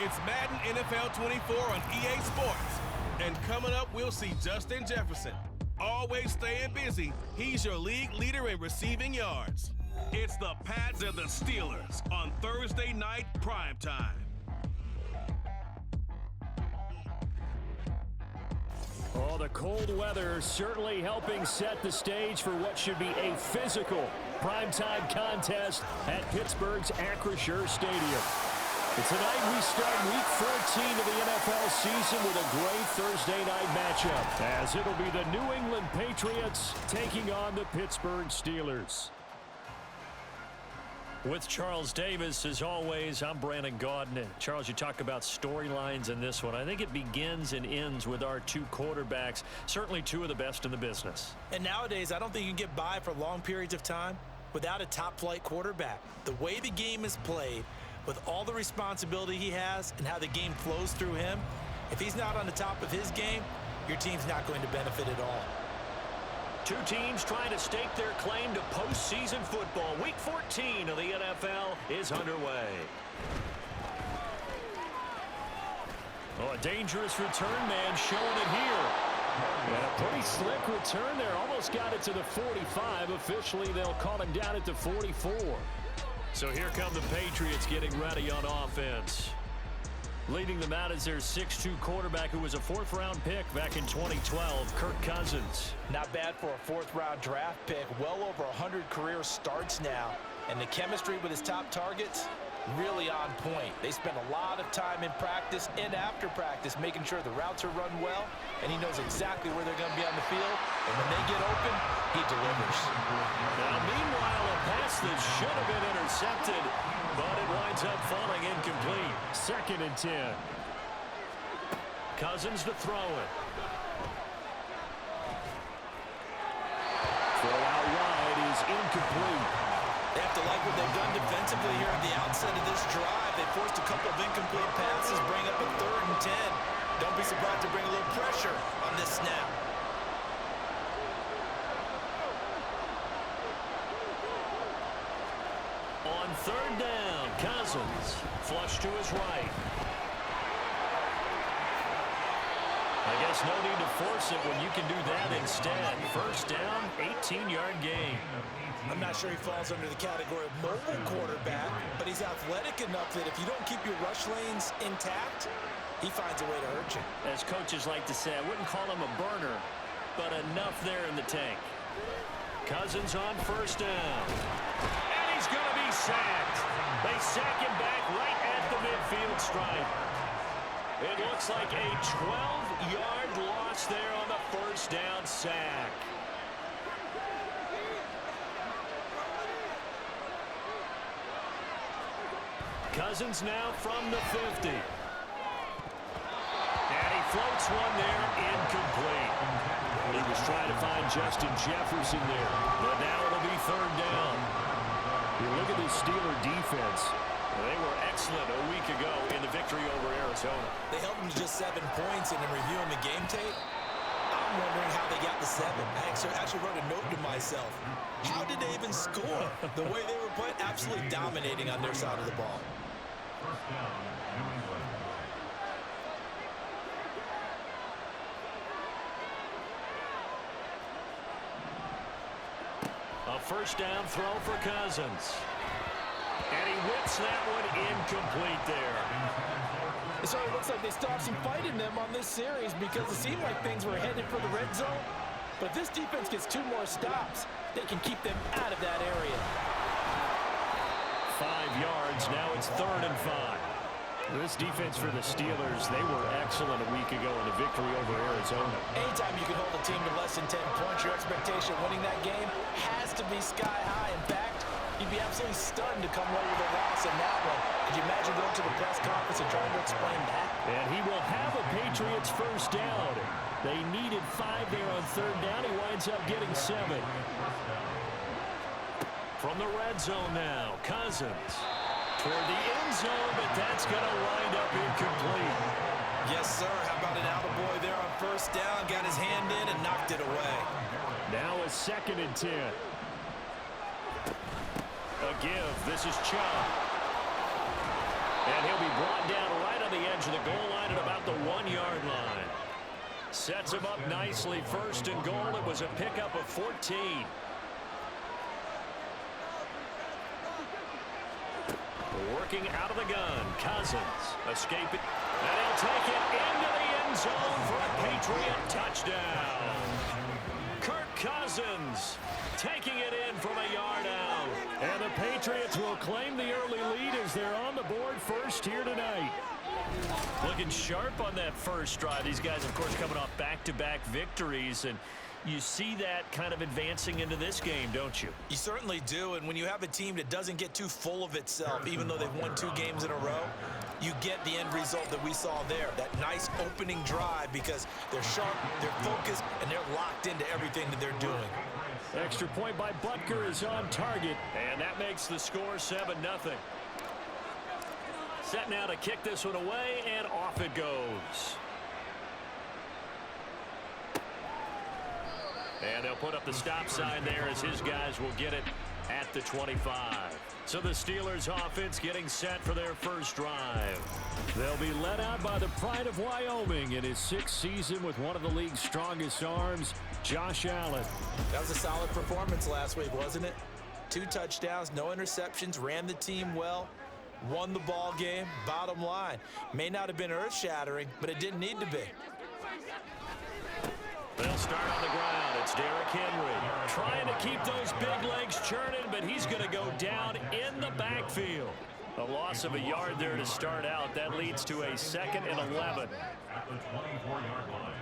It's Madden NFL 24 on EA Sports. And coming up, we'll see Justin Jefferson. Always staying busy, he's your league leader in receiving yards. It's the Pats and the Steelers on Thursday night primetime. Oh, the cold weather certainly helping set the stage for what should be a physical primetime contest at Pittsburgh's Acrisure Stadium. And tonight we start Week 14 of the NFL season with a great Thursday night matchup, as it'll be the New England Patriots taking on the Pittsburgh Steelers. With Charles Davis, as always, I'm Brandon Gaudin. Charles, you talk about storylines in this one. I think it begins and ends with our two quarterbacks, certainly two of the best in the business. And nowadays, I don't think you can get by for long periods of time without a top-flight quarterback. The way the game is played, with all the responsibility he has and how the game flows through him, if he's not on the top of his game, your team's not going to benefit at all. Two teams trying to stake their claim to postseason football. Week 14 of the NFL is underway. Oh, a dangerous return man showing it here. And a pretty slick return there. Almost got it to the 45. Officially, they'll call him down at the 44. So here come the Patriots getting ready on offense. Leading them out is their 6'2 quarterback who was a fourth-round pick back in 2012, Kirk Cousins. Not bad for a fourth-round draft pick. Well over 100 career starts now. And the chemistry with his top targets, really on point. They spend a lot of time in practice and after practice making sure the routes are run well, and he knows exactly where they're going to be on the field. And when they get open, he delivers. Now, meanwhile, a pass that should have been intercepted, but it winds up falling incomplete. 2nd and 10. Cousins to throw it. Throw out wide is incomplete. They have to like what they've done defensively here at the outset of this drive. They forced a couple of incomplete passes, bring up a 3rd and 10. Don't be surprised to bring a little pressure on this snap. On 3rd down, Cousins flush to his right. I guess no need to force it when you can do that instead. 1st down, 18-yard gain. I'm not sure he falls under the category of mobile quarterback, but he's athletic enough that if you don't keep your rush lanes intact, he finds a way to hurt you. As coaches like to say, I wouldn't call him a burner, but enough there in the tank. Cousins on 1st down. And he's going to be sacked. They sack him back right at the midfield stripe. It looks like a 12-yard loss there on the 1st down sack. Cousins now from the 50. And he floats one there, incomplete. He was trying to find Justin Jefferson there, but now it'll be 3rd down. You look at the Steeler defense. They were excellent a week ago in the victory over Arizona. They held them to just 7 points, and in reviewing the game tape, I'm wondering how they got the 7. I actually wrote a note to myself. How did they even score? The way they were playing, absolutely dominating on their side of the ball. 1st down, New England. A 1st down throw for Cousins. And he whips that one incomplete there. It sort of looks like they stopped some fight in them on this series because it seemed like things were headed for the red zone. But if this defense gets 2 more stops, they can keep them out of that area. 5 yards. Now it's 3rd and 5. This defense for the Steelers, they were excellent a week ago in the victory over Arizona. Anytime you can hold a team to less than 10 points, your expectation of winning that game has to be sky high. In fact, you'd be absolutely stunned to come away with a loss in that one. Could you imagine going to the press conference and trying to explain that? And he will have a Patriots 1st down. They needed 5 there on 3rd down. He winds up getting 7. From the red zone now, Cousins toward the end zone, but that's going to wind up incomplete. Yes, sir. How about an attaboy there on 1st down? Got his hand in and knocked it away. Now a 2nd and 10. A give. This is Chubb. And he'll be brought down right on the edge of the goal line at about the 1-yard line. Sets him up nicely. 1st and goal. It was a pickup of 14. Working out of the gun. Cousins escaping. And he'll take it into the end zone for a Patriot touchdown. Kirk Cousins taking it in from a yard out. And the Patriots will claim the early lead as they're on the board first here tonight. Looking sharp on that first drive. These guys, of course, coming off back-to-back victories, and you see that kind of advancing into this game, don't you? You certainly do, and when you have a team that doesn't get too full of itself, even though they've won 2 games in a row, you get the end result that we saw there, that nice opening drive, because they're sharp, they're focused, and they're locked into everything that they're doing. Extra point by Butker is on target, and that makes the score 7-0. Set now to kick this one away, and off it goes. And they'll put up the stop sign there as his guys will get it at the 25. So the Steelers offense getting set for their first drive. They'll be led out by the pride of Wyoming in his 6th season with one of the league's strongest arms, Josh Allen. That was a solid performance last week, wasn't it? 2 touchdowns, no interceptions, ran the team well, won the ball game. Bottom line, may not have been earth-shattering, but it didn't need to be. They'll start on the ground. It's Derrick Henry trying to keep those big legs churning, but he's going to go down in the backfield. A loss of a yard there to start out. That leads to a 2nd and 11. At the 24-yard line.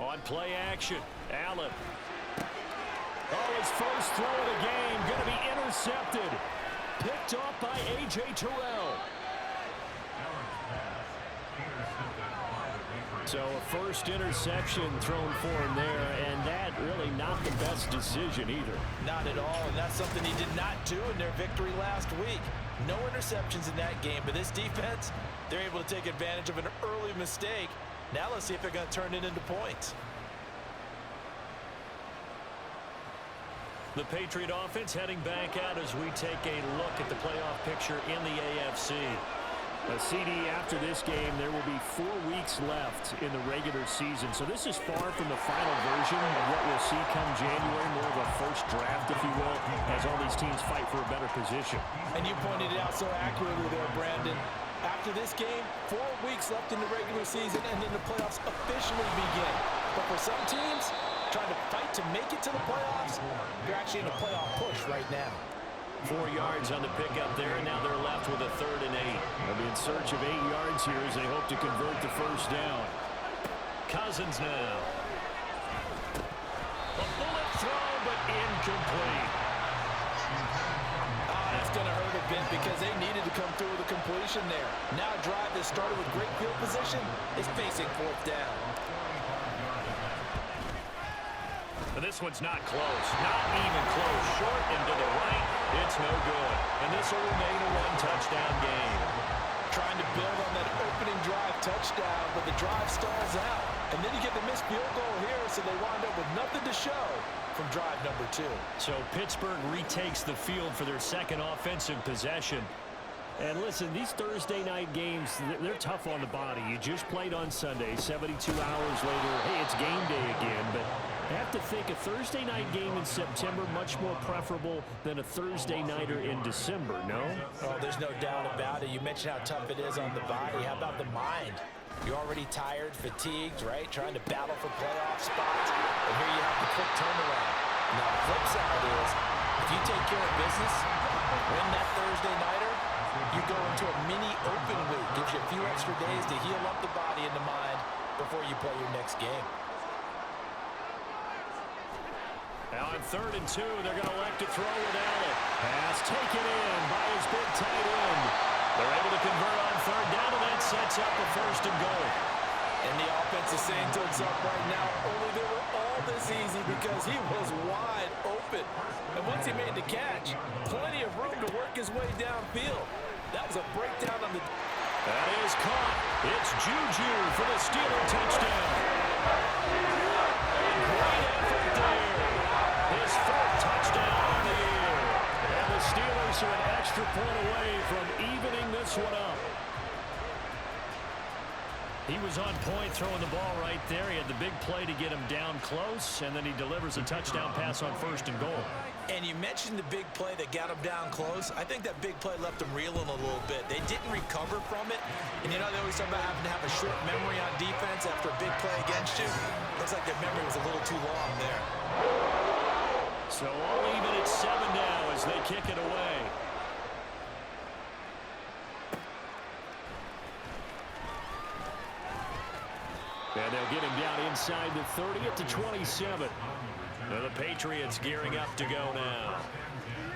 On play action, Allen. Oh, his first throw of the game going to be intercepted. Picked off by A.J. Terrell. So a first interception thrown for him there, and that really not the best decision either. Not at all, and that's something he did not do in their victory last week. No interceptions in that game, but this defense, they're able to take advantage of an early mistake. Now let's see if they're going to turn it into points. The Patriot offense heading back out as we take a look at the playoff picture in the AFC. A CD after this game, there will be 4 weeks left in the regular season. So this is far from the final version of what we'll see come January, more of a first draft, if you will, as all these teams fight for a better position. And you pointed it out so accurately there, Brandon. After this game, 4 weeks left in the regular season, and then the playoffs officially begin. But for some teams, trying to fight to make it to the playoffs, they're actually in a playoff push right now. 4 yards on the pickup there, and now they're left with a 3rd and 8. They'll be in search of 8 yards here as they hope to convert the first down. Cousins now. A bullet throw, but incomplete. That's going to hurt a bit because they needed to come through with a completion there. Now a drive that started with great field position is facing 4th down. But this one's not close. Not even close. Short and to the right. It's no good. And this will remain a 1-touchdown game. Trying to build on that opening drive touchdown, but the drive stalls out. And then you get the missed field goal here, so they wind up with nothing to show from drive number 2. So Pittsburgh retakes the field for their 2nd offensive possession. And listen, these Thursday night games, they're tough on the body. You just played on Sunday, 72 hours later, hey, it's game day again. But I have to think a Thursday night game in September much more preferable than a Thursday nighter in December, no? Oh, there's no doubt about it. You mentioned how tough it is on the body. How about the mind? You're already tired, fatigued, right? Trying to battle for playoff spots. And here you have the quick turnaround. Now, the flip side is, if you take care of business, win that Thursday nighter, you go into a mini open week. Gives you a few extra days to heal up the body and the mind before you play your next game. Now on 3rd and 2, they're going to elect to throw with Allen. Pass taken in by his big tight end. They're able to convert on 3rd down, and that sets up a 1st and goal. And the offense is saying to itself right now, only they were all this easy because he was wide open. And once he made the catch, plenty of room to work his way downfield. That was a breakdown on the... That is caught. It's Juju for the Steeler touchdown. Great effort there. His 4th touchdown on the year. And the Steelers are an extra point away from evening this one up. He was on point throwing the ball right there. He had the big play to get him down close, and then he delivers a touchdown pass on 1st and goal. And you mentioned the big play that got him down close. I think that big play left him reeling a little bit. They didn't recover from it. And you know, they always talk about having to have a short memory on defense after a big play against you. Looks like their memory was a little too long there. So all even at 7 now as they kick it away. And they'll get him down inside the 30 at the 27. And the Patriots gearing up to go now.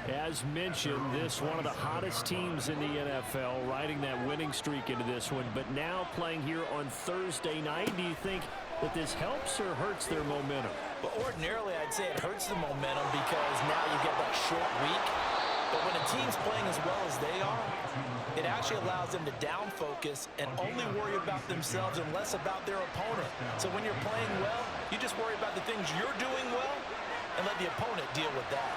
As mentioned, this one of the hottest teams in the NFL, riding that winning streak into this one. But now playing here on Thursday night, do you think that this helps or hurts their momentum? Well, ordinarily, I'd say it hurts the momentum because now you get that short week. But when a team's playing as well as they are, it actually allows them to down focus and only worry about themselves and less about their opponent. So when you're playing well, you just worry about the things you're doing well and let the opponent deal with that.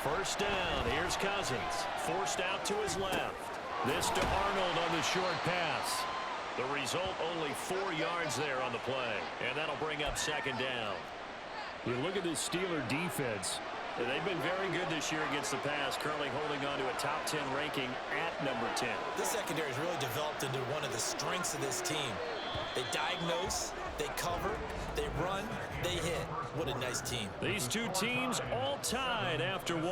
First down, here's Cousins. Forced out to his left. This to Arnold on the short pass. The result, only 4 yards there on the play. And that'll bring up 2nd down. You look at this Steeler defense. They've been very good this year against the pass, currently holding on to a top 10 ranking at number 10. This secondary has really developed into one of the strengths of this team. They diagnose, they cover, they run, they hit. What a nice team. These two teams all tied after 1.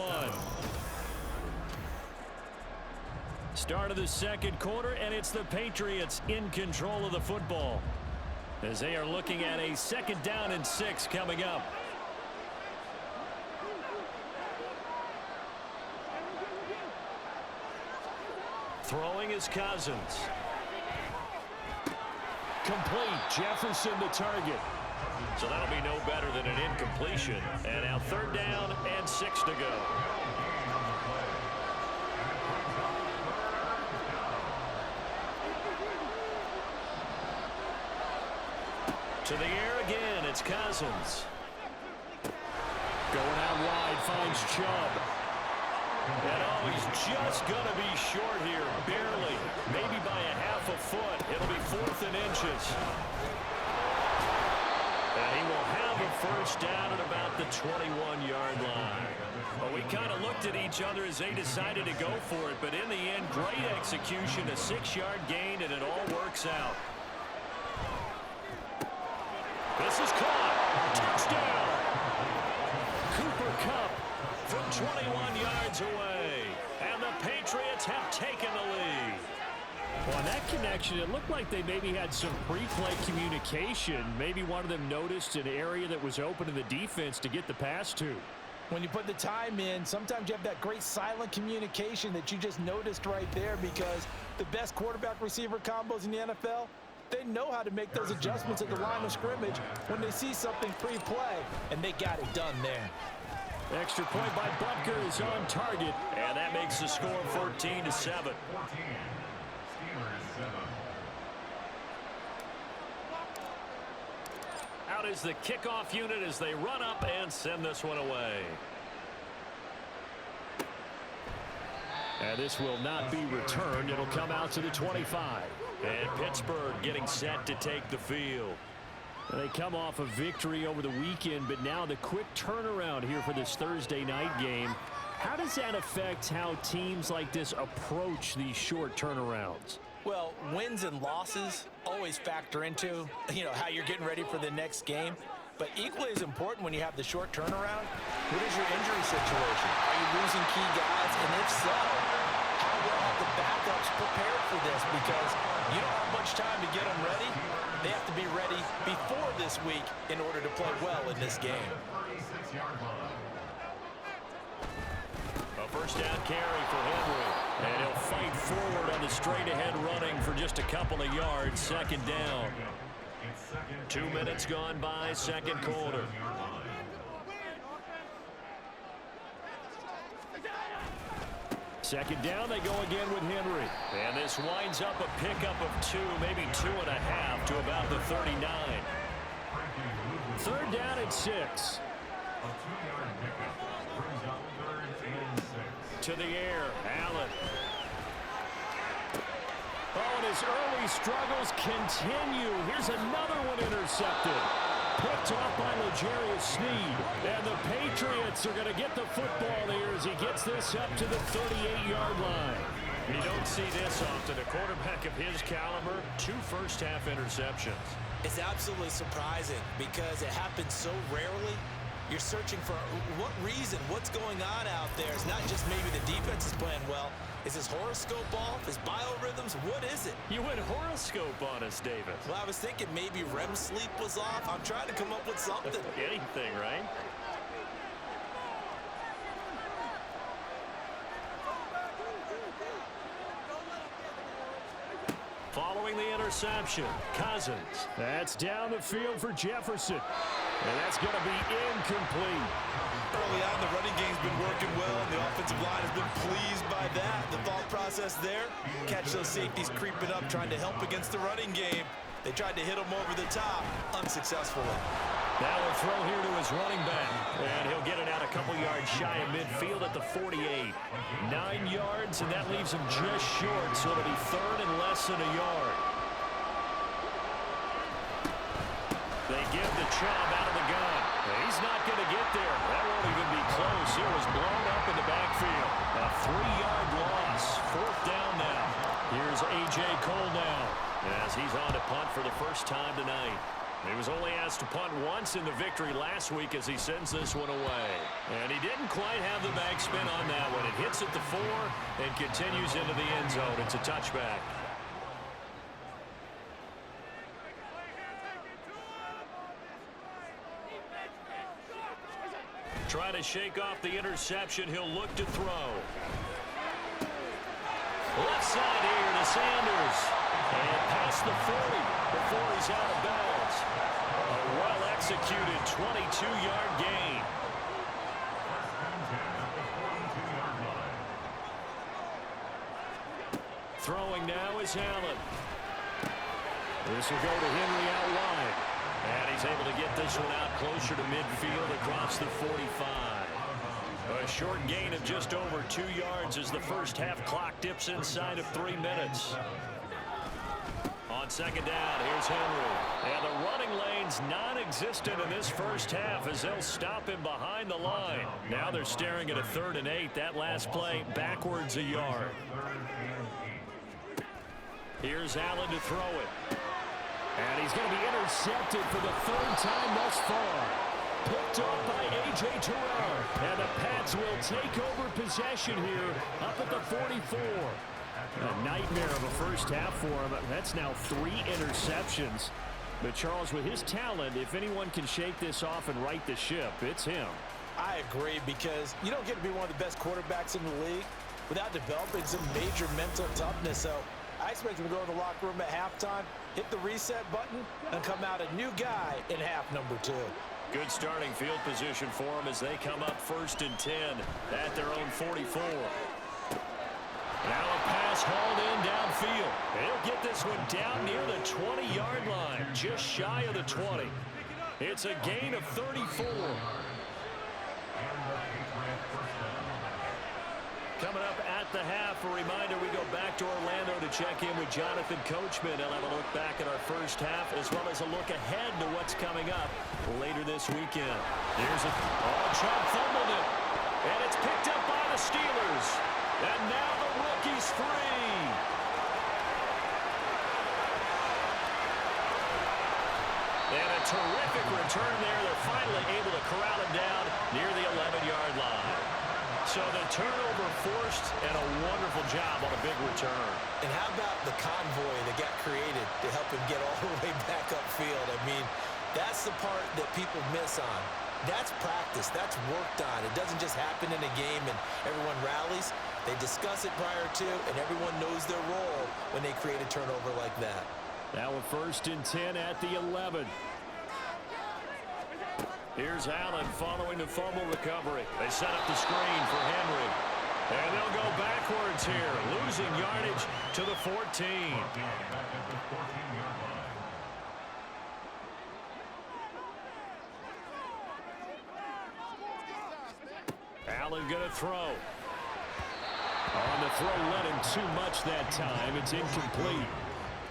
Start of the 2nd quarter, and it's the Patriots in control of the football as they are looking at a 2nd down and 6 coming up. Throwing is Cousins. Complete. Jefferson the target. So that'll be no better than an incompletion. And now 3rd down and 6 to go. To the air again, it's Cousins. Going out wide, finds Chubb. And oh, he's just going to be short here, barely. Maybe by a half a foot. It'll be 4th and inches. And he will have a first down at about the 21-yard line. Well, we kind of looked at each other as they decided to go for it, but in the end, great execution, a 6-yard gain, and it all works out. This is caught. Touchdown. Cooper Kupp from 21 yards away. And the Patriots have taken the lead. Well, on that connection, it looked like they maybe had some pre-play communication. Maybe one of them noticed an area that was open in the defense to get the pass to. When you put the time in, sometimes you have that great silent communication that you just noticed right there, because the best quarterback-receiver combos in the NFL, they know how to make those adjustments at the line of scrimmage when they see something pre-play, and they got it done there. Extra point by Butker is on target, and that makes the score 14-7. Out is the kickoff unit as they run up and send this one away. And this will not be returned. It'll come out to the 25. And Pittsburgh getting set to take the field. They come off a victory over the weekend, but now the quick turnaround here for this Thursday night game. How does that affect how teams like this approach these short turnarounds? Well, wins and losses always factor into, how you're getting ready for the next game. But equally as important when you have the short turnaround, what is your injury situation? Are you losing key guys? And if so, how well have the backups prepared for this? Because you don't have much time to get them ready. They have to be ready before this week in order to play well in this game. A first down carry for Henry. And he'll fight forward on the straight-ahead running for just a couple of yards. 2nd down. 2 minutes gone by, 2nd quarter. Second down, they go again with Henry. And this winds up a pickup of 2, maybe 2.5 to about the 39. 3rd down and 6. To the air, Allen. Oh, and his early struggles continue. Here's another one intercepted. Picked off by L'Jarius Sneed. And the Patriots are going to get the football here as he gets this up to the 38-yard line. You don't see this often. A quarterback of his caliber, 2 first-half interceptions. It's absolutely surprising because it happens so rarely. You're searching for what reason, what's going on out there. It's not just maybe the defense is playing well. Is his horoscope off? His biorhythms? What is it? You went horoscope on us, Davis. Well, I was thinking maybe REM sleep was off. I'm trying to come up with something. Anything, right? Following the interception, Cousins. That's down the field for Jefferson. And that's going to be incomplete. Early on, the running game's been working well, and the offensive line has been pleased by that. The thought process there, catch those safeties creeping up, trying to help against the running game. They tried to hit him over the top, unsuccessfully. Now a throw here to his running back. And he'll get it out a couple yards shy of midfield at the 48. 9 yards, and that leaves him just short, so it'll be third and less than a yard. They give the Chubb out of the gun. He's not going to get there. That won't even be close. It was blown up in the backfield. A 3-yard loss. 4th down now. Here's A.J. Cole now as he's on to punt for the first time tonight. He was only asked to punt once in the victory last week as he sends this one away. And he didn't quite have the backspin on that one. It hits at the 4 and continues into the end zone. It's a touchback. Trying to shake off the interception. He'll look to throw. Left side here to Sanders. And past the 40 before he's out of bounds. A well-executed 22-yard gain. Throwing now is Allen. This will go to Henry out wide. And he's able to get this one out closer to midfield across the 45. A short gain of just over 2 yards as the first half clock dips inside of 3 minutes. On second down, here's Henry. And the running lane's non-existent in this first half as they'll stop him behind the line. Now they're staring at a 3rd and 8. That last play backwards a yard. Here's Allen to throw it. And he's going to be intercepted for the 3rd time thus far. Picked up by A.J. Terrell. And the Pats will take over possession here up at the 44. A nightmare of a first half for him. That's now 3 interceptions. But Charles, with his talent, if anyone can shake this off and right the ship, it's him. I agree, because you don't get to be one of the best quarterbacks in the league without developing some major mental toughness. So I expect him to go to the locker room at halftime, hit the reset button, and come out a new guy in half number 2. Good starting field position for them as they come up 1st and 10 at their own 44. Now a pass hauled in downfield. They'll get this one down near the 20-yard line, just shy of the 20. It's a gain of 34. Coming up at the half, a reminder, we go back to Orlando to check in with Jonathan Coachman. He'll have a look back at our first half as well as a look ahead to what's coming up later this weekend. Here's a Chubb fumbled it, and it's picked up by the Steelers. And now the rookie's free. And a terrific return there. They're finally able to corral him down near the 11-yard line. So the turnover forced, and a wonderful job on a big return. And how about the convoy that got created to help him get all the way back upfield? I mean, that's the part that people miss on. That's practice. That's worked on. It doesn't just happen in a game and everyone rallies. They discuss it prior to, and everyone knows their role when they create a turnover like that. Now a 1st and 10 at the 11. Here's Allen following the fumble recovery. They set up the screen for Henry. And they'll go backwards here, losing yardage to the 14. Allen going to throw. On the throw, let him too much that time. It's incomplete.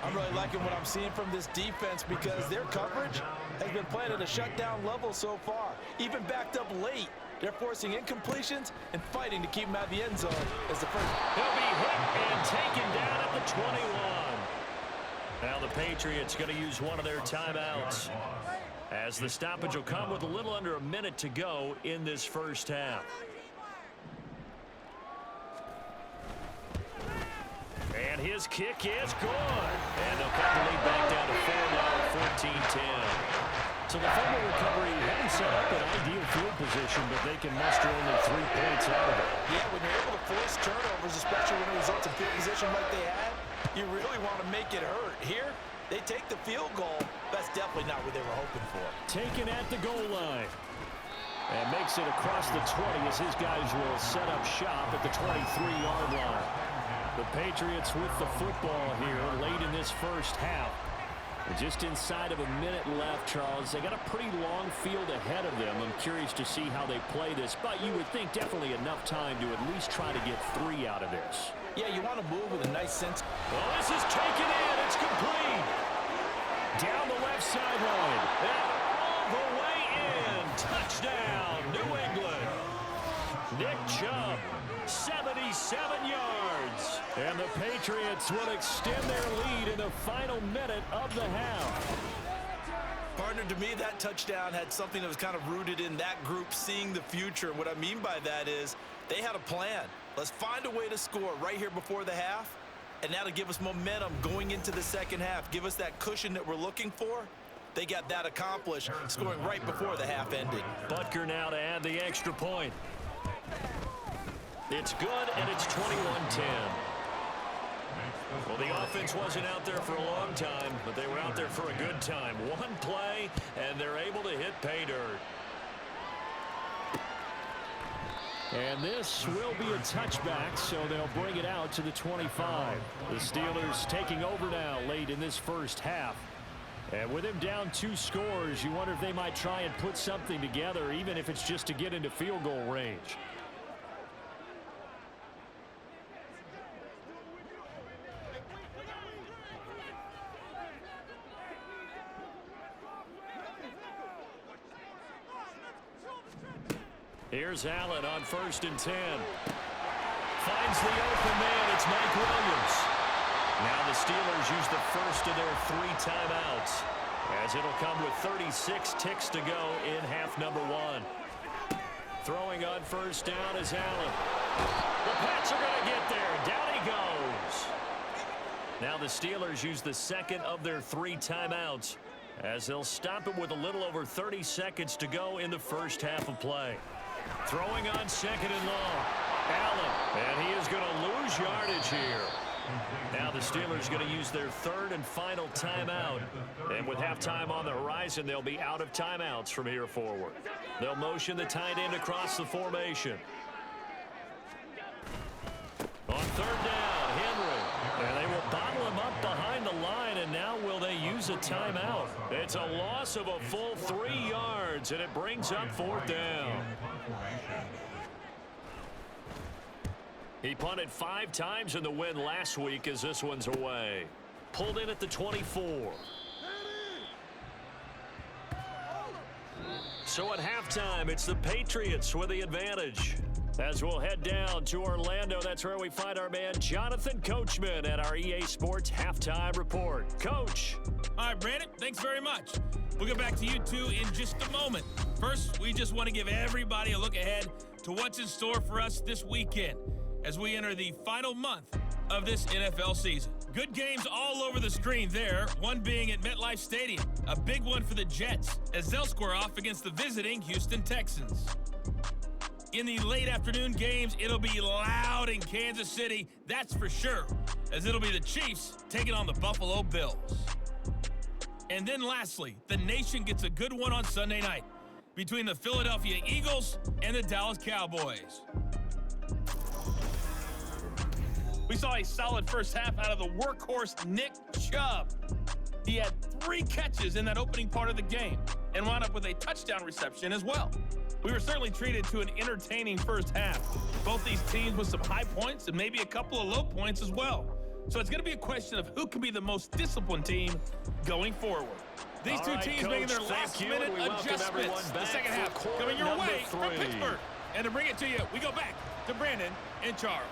I'm really liking what I'm seeing from this defense because their coverage has been playing at a shutdown level so far. Even backed up late, they're forcing incompletions and fighting to keep them out of the end zone as the first. He'll be hit and taken down at the 21. Now the Patriots going to use one of their timeouts, as the stoppage will come with a little under a minute to go in this first half. And his kick is good. And they'll cut the lead back down to 4 now, 14-10. So the fumble recovery hadn't set up an ideal field position, but they can muster only 3 points out of it. Yeah, when you're able to force turnovers, especially when it results in field position like they had, you really want to make it hurt. Here, they take the field goal. That's definitely not what they were hoping for. Taken at the goal line. And makes it across the 20 as his guys will set up shop at the 23-yard line. The Patriots with the football here late in this first half. And just inside of a minute left, Charles. They got a pretty long field ahead of them. I'm curious to see how they play this, but you would think definitely enough time to at least try to get 3 out of this. Yeah, you want to move with a nice sense. Well, this is taken in. It's complete. Down the left sideline. And all the way in. Touchdown, New England. Nick Chubb, 77 yards. And the Patriots will extend their lead in the final minute of the half. Partner, to me, that touchdown had something that was kind of rooted in that group seeing the future. What I mean by that is they had a plan. Let's find a way to score right here before the half, and that'll give us momentum going into the second half. Give us that cushion that we're looking for. They got that accomplished, scoring right before the half ended. Butker now to add the extra point. It's good, and it's 21-10. Well, the offense wasn't out there for a long time, but they were out there for a good time. One play, and they're able to hit pay dirt. And this will be a touchback, so they'll bring it out to the 25. The Steelers taking over now late in this first half. And with him down 2 scores, you wonder if they might try and put something together, even if it's just to get into field goal range. Here's Allen on 1st and 10. Finds the open man. It's Mike Williams. Now the Steelers use the first of their 3 timeouts, as it'll come with 36 ticks to go in half number 1. Throwing on 1st down is Allen. The Pats are going to get there. Down he goes. Now the Steelers use the second of their 3 timeouts, as they'll stop it with a little over 30 seconds to go in the first half of play. Throwing on 2nd and long. Allen, and he is going to lose yardage here. Now the Steelers going to use their 3rd and final timeout. And with halftime on the horizon, they'll be out of timeouts from here forward. They'll motion the tight end across the formation. On 3rd down, Henry. And they will bottle him up behind the line, and now will they use a timeout? It's a loss of a full 3 yards, and it brings up 4th down. He punted 5 times in the win last week, as this one's away. Pulled in at the 24. So at halftime, it's the Patriots with the advantage. As we'll head down to Orlando, that's where we find our man Jonathan Coachman at our EA Sports Halftime Report. Coach. All right, Brandon, thanks very much. We'll get back to you two in just a moment. First, we just want to give everybody a look ahead to what's in store for us this weekend as we enter the final month of this NFL season. Good games all over the screen there, one being at MetLife Stadium. A big one for the Jets as they'll square off against the visiting Houston Texans. In the late afternoon games, it'll be loud in Kansas City, that's for sure, as it'll be the Chiefs taking on the Buffalo Bills. And then lastly, the nation gets a good one on Sunday night between the Philadelphia Eagles and the Dallas Cowboys. We saw a solid first half out of the workhorse Nick Chubb. He had 3 catches in that opening part of the game and wound up with a touchdown reception as well. We were certainly treated to an entertaining first half. Both these teams with some high points and maybe a couple of low points as well. So it's going to be a question of who can be the most disciplined team going forward. These two teams Coach, making their last-minute adjustments. The second half coming your way from Pittsburgh. And to bring it to you, we go back to Brandon and Charles.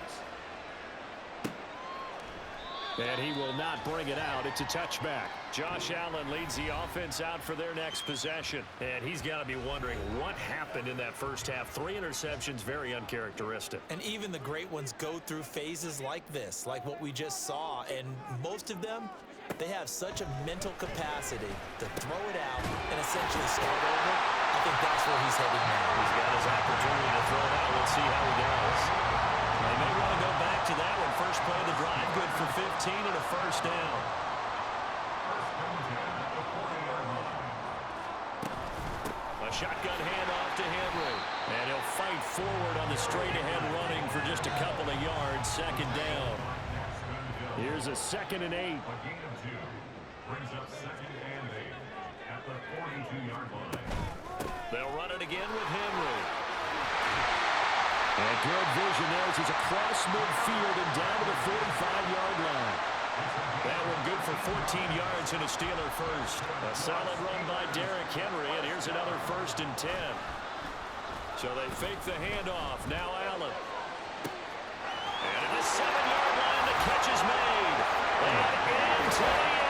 And he will not bring it out. It's a touchback. Josh Allen leads the offense out for their next possession. And he's got to be wondering what happened in that first half. 3 interceptions, very uncharacteristic. And even the great ones go through phases like this, like what we just saw. And most of them, they have such a mental capacity to throw it out and essentially start over. I think that's where he's headed now. He's got his opportunity to throw it out. Let's see how he does. They may want to go back to that one. First play of the drive, good for 15 and a first down. A shotgun handoff to Henry. And he'll fight forward on the straight-ahead running for just a couple of yards. Second down. Here's a 2nd and 8. A gain of 2 brings up 2nd and 8 at the 42-yard line. They'll run it again with Henry. And good vision there as he's across midfield and down to the 45-yard line. That one good for 14 yards and a Steeler first. A solid run by Derrick Henry, and here's another 1st and 10. So they fake the handoff. Now Allen. And at the 7-yard line, the catch is made. And into the end zone.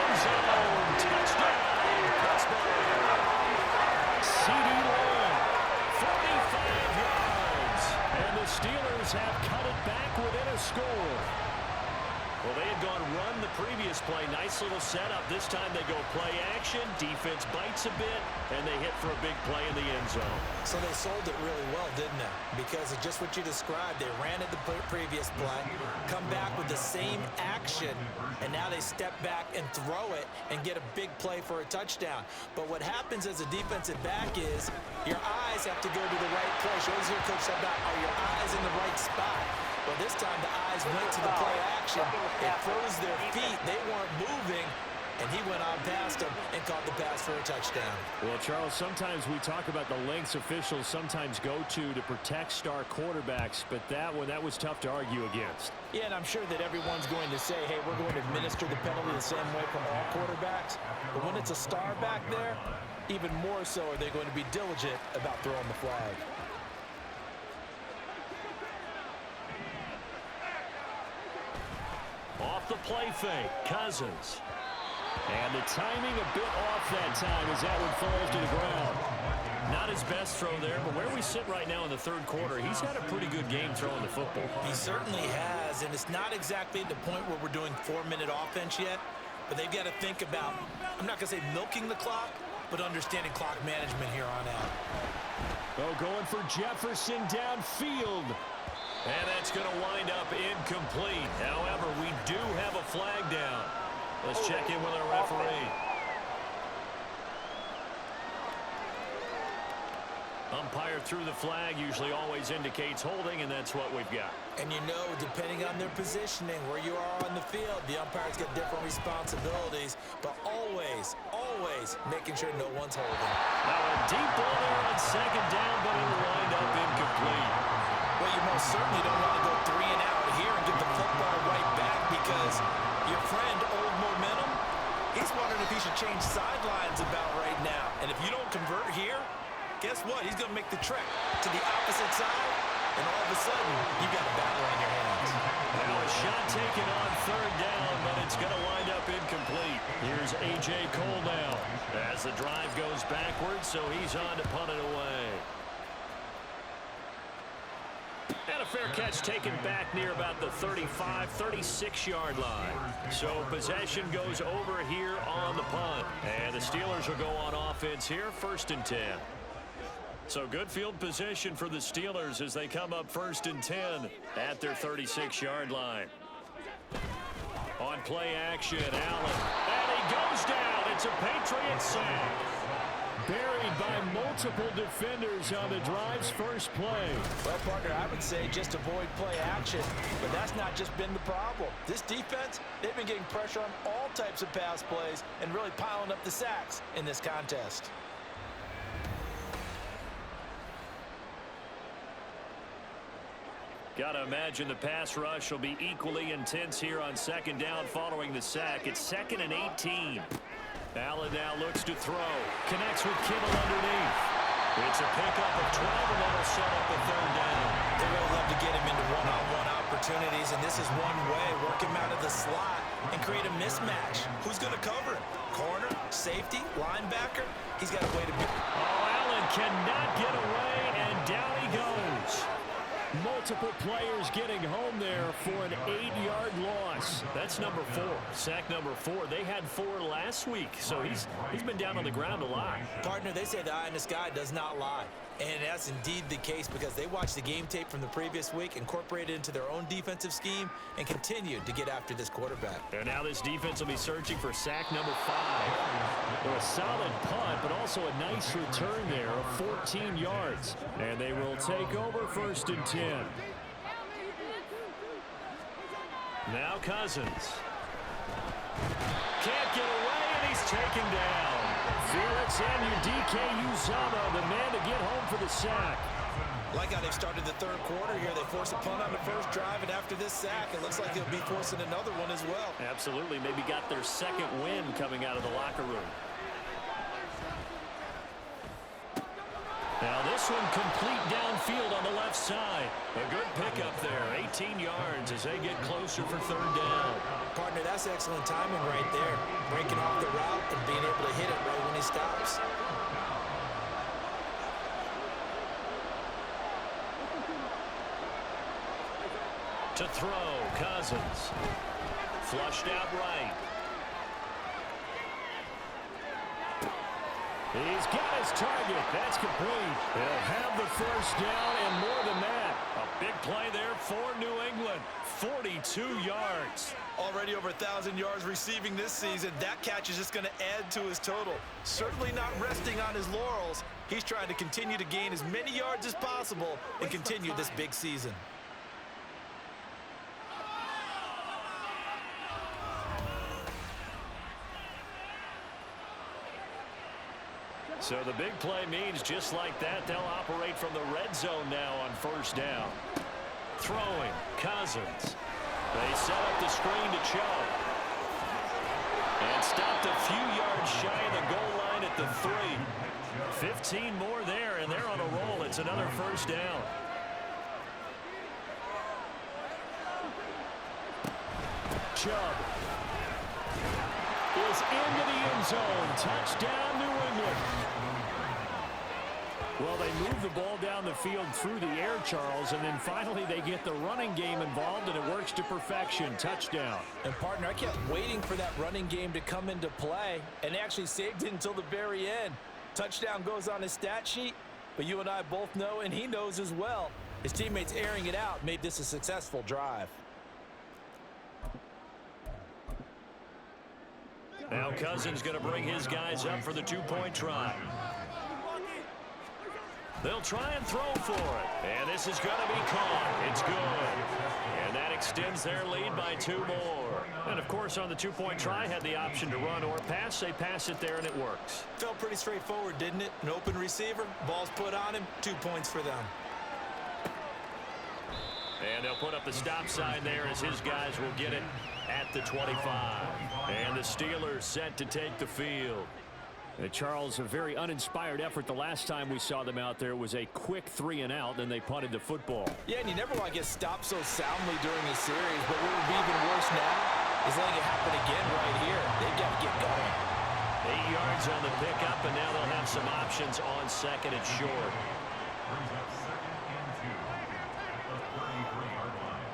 Touchdown, Pittsburgh. C.D. Lamb. 45 yards. And the Steelers have cut it back within a score. Well, they had gone run the previous play. Nice little setup. This time they go play action. Defense bites a bit, and they hit for a big play in the end zone. So they sold it really well, didn't they? Because of just what you described. They ran at the previous play, come back with the same action, and now they step back and throw it and get a big play for a touchdown. But what happens as a defensive back is your eyes have to go to the right place. You always hear Coach say about, are your eyes in the right spot? Well, this time the eyes went to the play action. It froze their feet. They weren't moving, and he went on past them and caught the pass for a touchdown. Well, Charles, sometimes we talk about the lengths officials sometimes go to protect star quarterbacks, but that was tough to argue against. Yeah, and I'm sure that everyone's going to say, hey, we're going to administer the penalty the same way for all quarterbacks. But when it's a star back there, even more so are they going to be diligent about throwing the flag. Off the play fake, Cousins. And the timing a bit off that time as that one falls to the ground. Not his best throw there, but where we sit right now in the third quarter, he's had a pretty good game throwing the football. He certainly has, and it's not exactly the point where we're doing 4-minute offense yet, but they've got to think about, I'm not going to say milking the clock, but understanding clock management here on out. Oh, going for Jefferson downfield. And that's going to wind up incomplete. However, we do have a flag down. Let's check in with our referee. Umpire threw the flag, usually always indicates holding, and that's what we've got. And you know, depending on their positioning, where you are on the field, the umpire's got different responsibilities, but always making sure no one's holding. Now a deep ball there on second down, but it'll wind up incomplete. Well, you most certainly don't want to go 3 and out here and get the football right back because your friend, Old Momentum, he's wondering if he should change sidelines about right now. And if you don't convert here, guess what? He's going to make the trek to the opposite side, and all of a sudden, you've got a battle on your hands. Now a shot taken on third down, but it's going to wind up incomplete. Here's A.J. Cole now as the drive goes backwards, so he's on to punt it away. And a fair catch taken back near about the 35, 36-yard line. So possession goes over here on the punt. And the Steelers will go on offense here, 1st and 10. So good field position for the Steelers as they come up 1st and 10 at their 36-yard line. On play action, Allen. And he goes down. It's a Patriots sack. Buried by multiple defenders on the drive's first play. Well, partner, I would say just avoid play action, but that's not just been the problem. This defense, they've been getting pressure on all types of pass plays and really piling up the sacks in this contest. Got to imagine the pass rush will be equally intense here on second down following the sack. It's 2nd and 18. Allen now looks to throw. Connects with Kittle underneath. It's a pickup of 12, and that'll set up a 3rd down. They really love to get him into one-on-one opportunities, and this is one way. Work him out of the slot and create a mismatch. Who's going to cover him? Corner, safety, linebacker? He's got a way to be. Oh, Allen cannot get away, and down he goes. Multiple players getting home there for an 8-yard loss. That's number 4. Sack number 4. They had 4 last week, so he's been down on the ground a lot. Partner, they say the eye in the sky does not lie. And that's indeed the case because they watched the game tape from the previous week, incorporated it into their own defensive scheme, and continued to get after this quarterback. And now this defense will be searching for sack number 5. A solid punt, but also a nice return there of 14 yards. And they will take over 1st and 10. Now Cousins. Can't get away, and he's taken down. Felix and your DK Uzama, the man to get home for the sack. Like how they've started the 3rd quarter here. They force a punt on the first drive, and after this sack, it looks like they'll be forcing another one as well. Absolutely. Maybe got their 2nd win coming out of the locker room. Now this one complete downfield on the left side. A good pickup there, 18 yards as they get closer for 3rd down. Partner, that's excellent timing right there. Breaking off the route and being able to hit it right when he stops. To throw, Cousins. Flushed out right. He's got his target. That's complete. They'll have the 1st down and more than that. A big play there for New England. 42 yards. Already over 1,000 yards receiving this season. That catch is just going to add to his total. Certainly not resting on his laurels. He's trying to continue to gain as many yards as possible and continue this big season. So the big play means just like that, they'll operate from the red zone now on 1st down. Throwing, Cousins. They set up the screen to Chubb. And stopped a few yards shy of the goal line at the 3. 15 more there, and they're on a roll. It's another 1st down. Chubb is into the end zone. Touchdown, New England. Well, they move the ball down the field through the air, Charles, and then finally they get the running game involved, and it works to perfection. Touchdown. And, partner, I kept waiting for that running game to come into play, and they actually saved it until the very end. Touchdown goes on his stat sheet, but you and I both know, and he knows as well, his teammates airing it out made this a successful drive. Now Cousins going to bring his guys up for the 2-point try. They'll try and throw for it. And this is going to be caught. It's good. And that extends their lead by 2 more. And, of course, on the 2-point try, had the option to run or pass. They pass it there, and it works. Felt pretty straightforward, didn't it? An open receiver, ball's put on him, 2 points for them. And they'll put up the stop sign there as his guys will get it at the 25. And the Steelers set to take the field. Charles, a very uninspired effort the last time we saw them out there. Was a quick 3-and-out, then they punted the football. Yeah, and you never want to get stopped so soundly during the series, but what would be even worse now is letting it happen again right here. They've got to get going. 8 yards on the pickup, and now they'll have some options on 2nd and short. Brings up 2nd and 2 at the 33-yard line.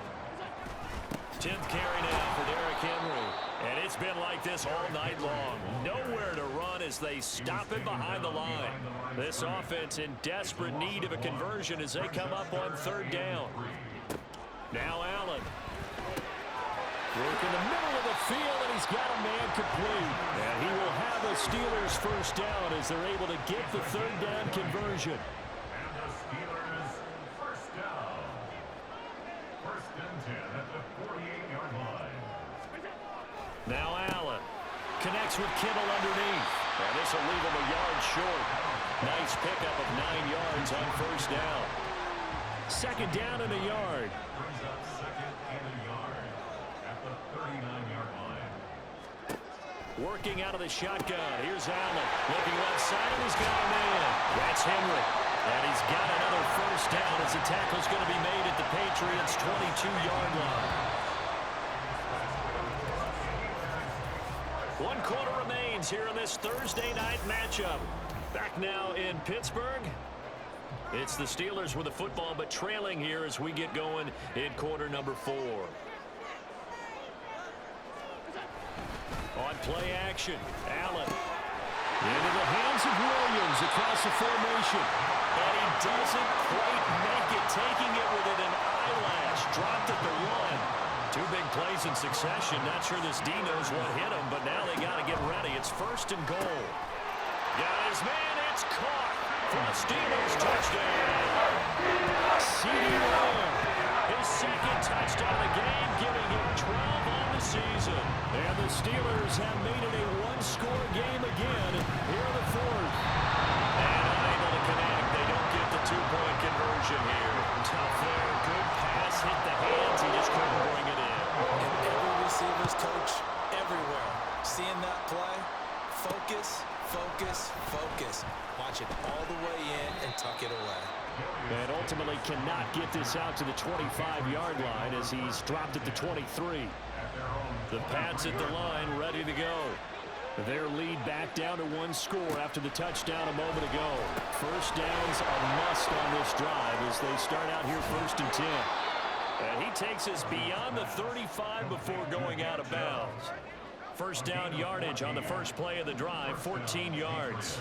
10th carry now for Derrick Henry. And it's been like this all night long. Nowhere to run as they stop him behind the line. This offense in desperate need of a conversion as they come up on 3rd down. Now Allen. Work in the middle of the field, and he's got a man complete. And he will have a Steelers 1st down as they're able to get the 3rd down conversion. And the Steelers 1st down. 1st and 10 at the 48-yard line. Now Allen connects with Kittle underneath. And this will leave him a yard short. Nice pickup of 9 yards on 1st down. Second down and a yard. Brings up second and a yard at the 39-yard line. Working out of the shotgun. Here's Allen. Looking left side, and he's got a man. That's Henry. And he's got another first down as the tackle's going to be made at the Patriots' 22-yard line. 1 quarter remains here in this Thursday night matchup. Back now in Pittsburgh. It's the Steelers with the football, but trailing here as we get going in quarter number 4. On play action, Allen. Into the hands of Williams across the formation. And he doesn't quite make it, taking it within an eyelash. Dropped at the 1. 2 big plays in succession. Not sure this D knows what hit him, but now they got to get ready. It's first and goal. Got his man, it's caught for a Steelers touchdown. CeeDee Lamb, his second touchdown of the game, giving him 12 on the season. And the Steelers have made it a one-score game again here in the 4th. And unable to connect. They don't get the 2-point conversion here. Tough there. Good pass. Hit the hands. He just couldn't bring it in. And every receiver's coach everywhere. Seeing that play, focus, focus, focus. Watch it all the way in and tuck it away. And ultimately cannot get this out to the 25-yard line as he's dropped at the 23. The Pats at the line, ready to go. Their lead back down to 1 score after the touchdown a moment ago. First down's a must on this drive as they start out here 1st and 10. And he takes us beyond the 35 before going out of bounds. First down yardage on the first play of the drive, 14 yards.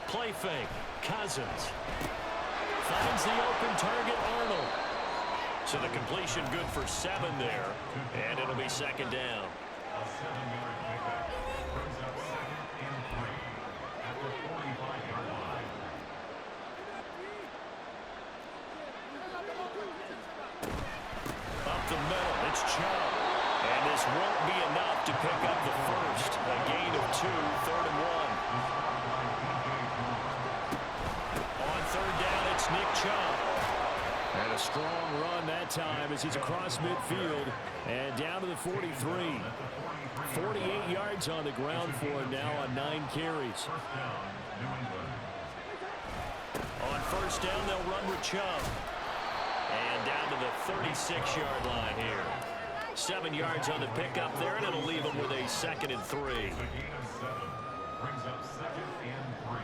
Play fake, Cousins. Finds the open target, Arnold. So the completion good for 7 there, and it'll be second down. A 7-yard pickup brings up second and 3 at the 45-yard line. Up the middle, it's Chubb. And this won't be enough to pick up the first. A gain of 2, 3rd and 1. On 3rd down, it's Nick Chubb. And a strong run that time as he's across midfield and down to the 43. 48 yards on the ground for him now on 9 carries. On first down, they'll run with Chubb. And down to the 36-yard line here. 7 yards on the pickup there, and it'll leave him with a 2nd and 3. A gain of 7 brings up second and 3.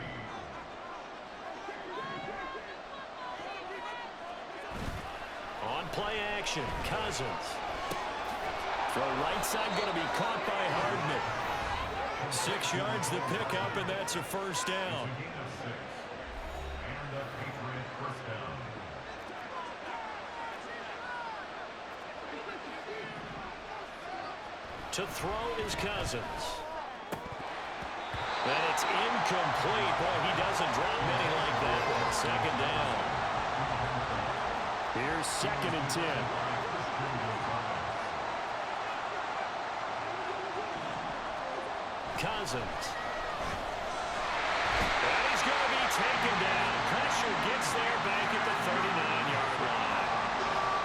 On play action, Cousins. Throw right side going to be caught by Hardman. 6 yards the pickup, and that's a first down. A gain of 6 and a Patriot first down. To throw is Cousins. And it's incomplete. Boy, he doesn't drop many like that. Second down. Here's 2nd and 10. Cousins. And he's going to be taken down. Pressure gets there back at the 39-yard line.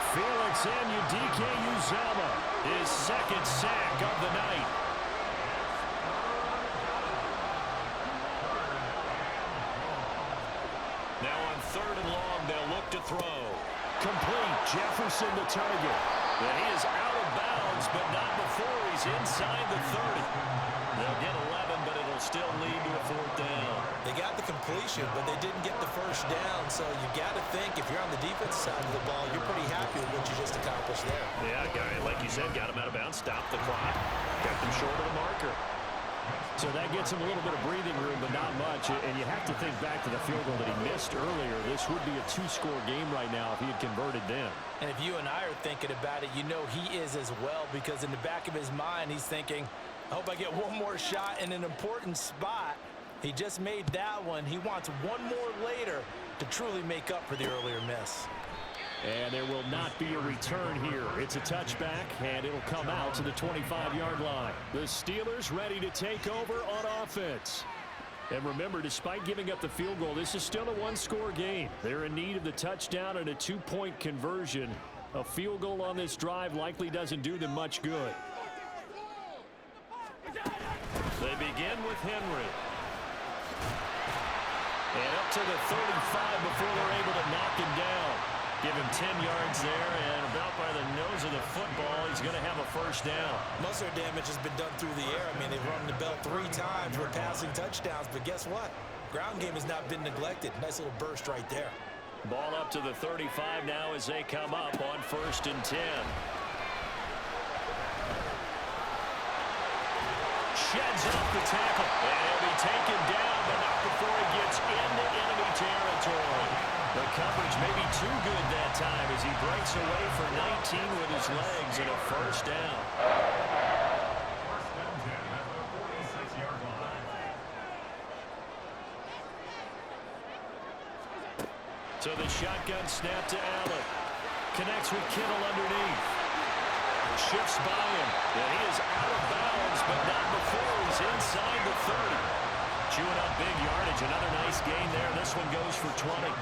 Felix Anudike-Uzomah, his 2nd sack of the night. Now on 3rd and long, they'll look to throw. Complete. Jefferson the target. And he is out of bounds, but not before he's inside the 30. They'll get 11, but it'll still lead to a 4th down. They got the completion, but they didn't get the first down, so you got to think if you're on the defense side of the ball, you're pretty happy with what you just accomplished there. Yeah, guy, like you said, got him out of bounds, stopped the clock, kept him short of the marker. So that gets him a little bit of breathing room, but not much. And you have to think back to the field goal that he missed earlier. This would be a 2-score game right now if he had converted then. And if you and I are thinking about it, you know he is as well, because in the back of his mind, he's thinking, I hope I get one more shot in an important spot. He just made that one. He wants one more later to truly make up for the earlier miss. And there will not be a return here. It's a touchback, and it'll come out to the 25-yard line. The Steelers ready to take over on offense. And remember, despite giving up the field goal, this is still a one-score game. They're in need of the touchdown and a two-point conversion. A field goal on this drive likely doesn't do them much good. They begin with Henry. And up to the 35 before they're able to knock him down. Give him 10 yards there, and about by the nose of the football, he's going to have a first down. Most of their damage has been done through the air. I mean, they've run the bell 3 times with passing touchdowns, but guess what? Ground game has not been neglected. Nice little burst right there. Ball up to the 35 now as they come up on 1st and 10. Sheds off the tackle, and he'll be taken down, but not before he gets into enemy territory. The coverage may be too good that time as he breaks away for 19 with his legs and a first down. First and 10 at the 46-yard line. So the shotgun snap to Allen. Connects with Kittle underneath. Shifts by him, and he is out of bounds, but not before he's inside the 30. Chewing up big yardage, another nice gain there. This one goes for 20.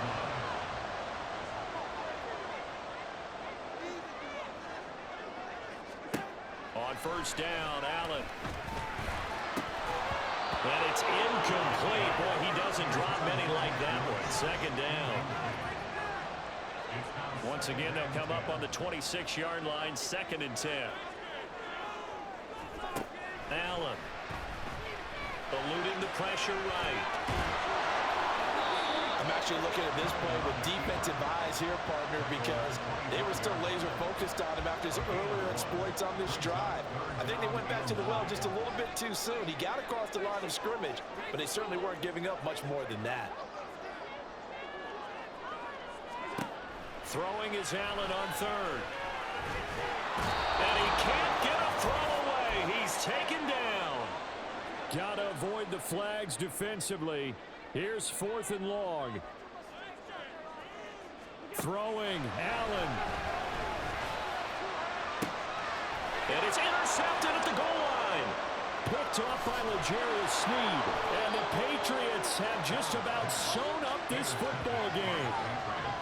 On first down, Allen. And it's incomplete. Boy, he doesn't drop many like that one. 2nd down. Once again, they'll come up on the 26-yard line, 2nd and 10. Allen. Eluding the pressure right. I'm actually looking at this play with defensive eyes here, partner, because they were still laser focused on him after his earlier exploits on this drive. I think they went back to the well just a little bit too soon. He got across the line of scrimmage, but they certainly weren't giving up much more than that. Throwing is Allen on 3rd. And he can't get a throw away. He's taken down. Gotta avoid the flags defensively. Here's 4th and long. Throwing, Allen. And it's intercepted at the goal line. Picked off by L'Jarius Sneed. And the Patriots have just about sewn up this football game.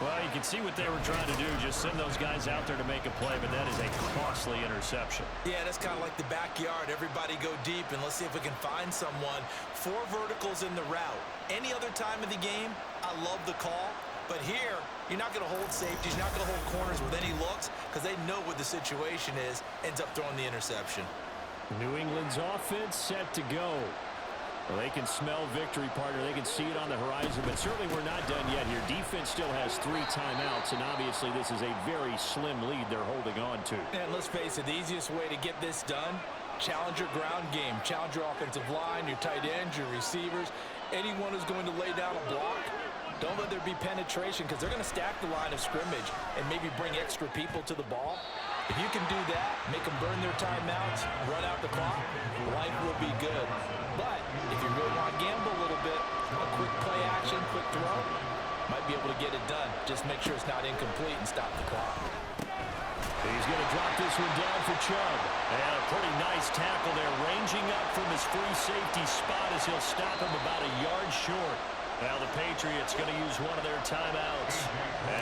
Well, you can see what they were trying to do, just send those guys out there to make a play, but that is a costly interception. Yeah, that's kind of like the backyard. Everybody go deep, and let's see if we can find someone. 4 verticals in the route. Any other time of the game, I love the call. But here, you're not going to hold safeties, you're not going to hold corners with any looks because they know what the situation is, ends up throwing the interception. New England's offense set to go. Well, they can smell victory, partner. They can see it on the horizon, but certainly we're not done yet here. Defense still has 3 timeouts, and obviously this is a very slim lead they're holding on to. And let's face it, the easiest way to get this done, challenge your ground game. Challenge your offensive line, your tight ends, your receivers. Anyone who's going to lay down a block, don't let there be penetration because they're going to stack the line of scrimmage and maybe bring extra people to the ball. If you can do that, make them burn their timeouts, run out the clock, life will be good. But if you really want to gamble a little bit, a quick play action, quick throw, might be able to get it done. Just make sure it's not incomplete and stop the clock. He's going to drop this one down for Chubb. And a pretty nice tackle there, ranging up from his free safety spot as he'll stop him about a yard short. Now the Patriots going to use one of their timeouts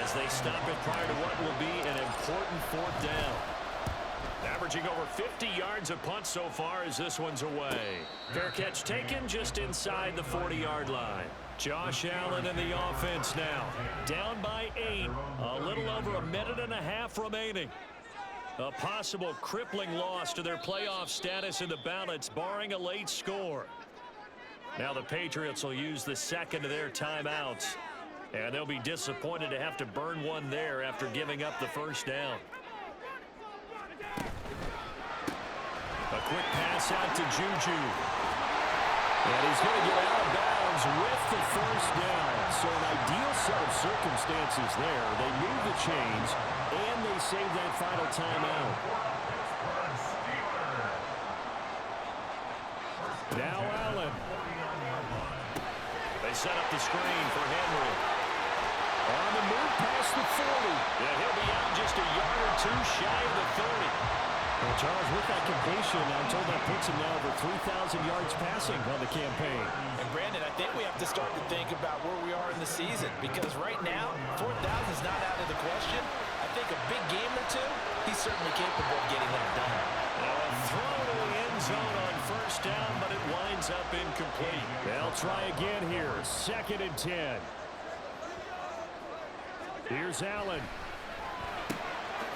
as they stop it prior to what will be an important 4th down. Averaging over 50 yards a punt so far as this one's away. Fair catch taken just inside the 40-yard line. Josh Allen and the offense now. Down by 8. A little over a minute and a half remaining. A possible crippling loss to their playoff status in the balance, barring a late score. Now the Patriots will use the 2nd of their timeouts. And they'll be disappointed to have to burn one there after giving up the first down. A quick pass out to Juju. And he's going to get out of bounds with the first down. So an ideal set of circumstances there. They move the chains, and they save that final timeout. Now Allen. They set up the screen for Henry. On the move past the 40. Yeah, he'll be out just a yard or 2 shy of the 30. And Charles, with that completion, I'm told that puts him now over 3,000 yards passing on the campaign. And Brandon, I think we have to start to think about where we are in the season, because right now, 4,000 is not out of the question. I think a big game or two, he's certainly capable of getting that done. Now a throw to the end zone on first down, but it winds up incomplete. They'll try again here, 2nd and 10. Here's Allen.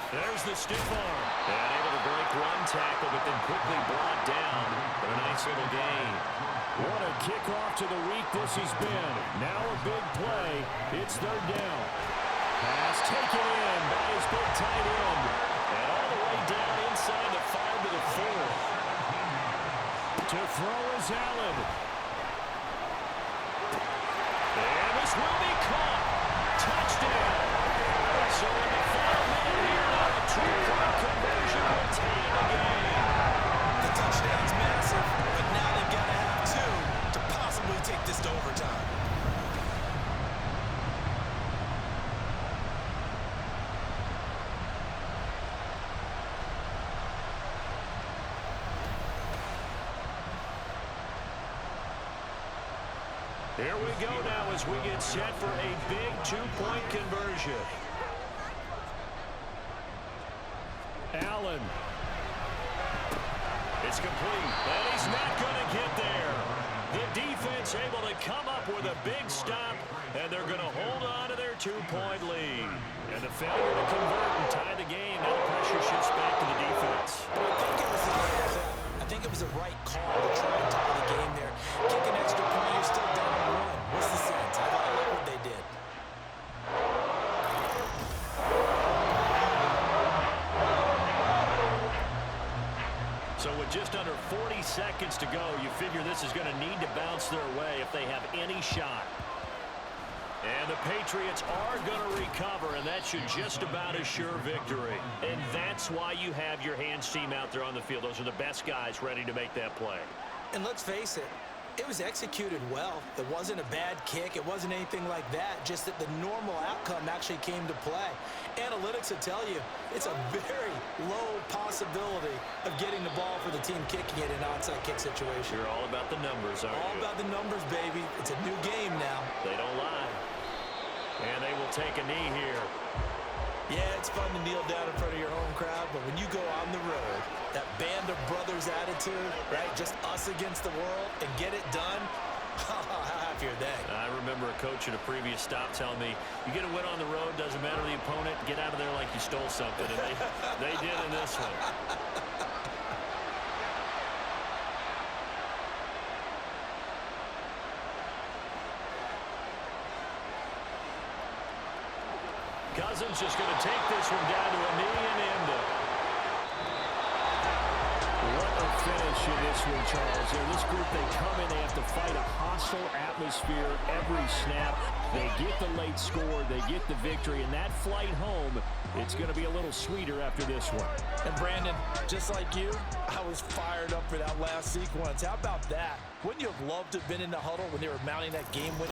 There's the stiff arm. And able to break one tackle, but then quickly brought down. But a nice little gain. What a kickoff to the week this has been. Now a big play. It's 3rd down. Pass taken in by his big tight end. And all the way down inside the 5 to the 4. To throw is Allen. And this will be caught. Touchdown. So in the final minute here, now a 2-point conversion will tie the game. The touchdown's massive, but now they've got to have 2 to possibly take this to overtime. Here we go now as we get set for a big 2-point conversion. Allen. It's complete, and he's not going to get there. The defense able to come up with a big stop, and they're going to hold on to their 2-point lead. And the failure to convert and tie the game, now the pressure shifts back to the defense. I think it was the right call to try and tie the game there. Kick an extra point, you're still down 1. What's the sense? I like what they did. So with just under 40 seconds to go, you figure this is going to need to bounce their way if they have any shot. And the Patriots are going to recover, and that should just about assure victory. And that's why you have your hands team out there on the field. Those are the best guys ready to make that play. And let's face it, it was executed well. It wasn't a bad kick. It wasn't anything like that. Just that the normal outcome actually came to play. Analytics will tell you it's a very low possibility of getting the ball for the team kicking it in an onside kick situation. You're all about the numbers, aren't you? All about the numbers, baby. It's a new game now. They don't lie. And they will take a knee here. Yeah, it's fun to kneel down in front of your home crowd, but when you go on the road, that band of brothers attitude, right, just us against the world, and get it done, how happy are they? I remember a coach at a previous stop telling me, you get a win on the road, doesn't matter the opponent, get out of there like you stole something. And they did in this one. Cousins just going to take this one down to a knee and end it. What a finish in this one, Charles. This group, they come in, they have to fight a hostile atmosphere every snap. They get the late score, they get the victory, and that flight home, it's going to be a little sweeter after this one. And Brandon, just like you, I was fired up for that last sequence. How about that? Wouldn't you have loved to have been in the huddle when they were mounting that game-winning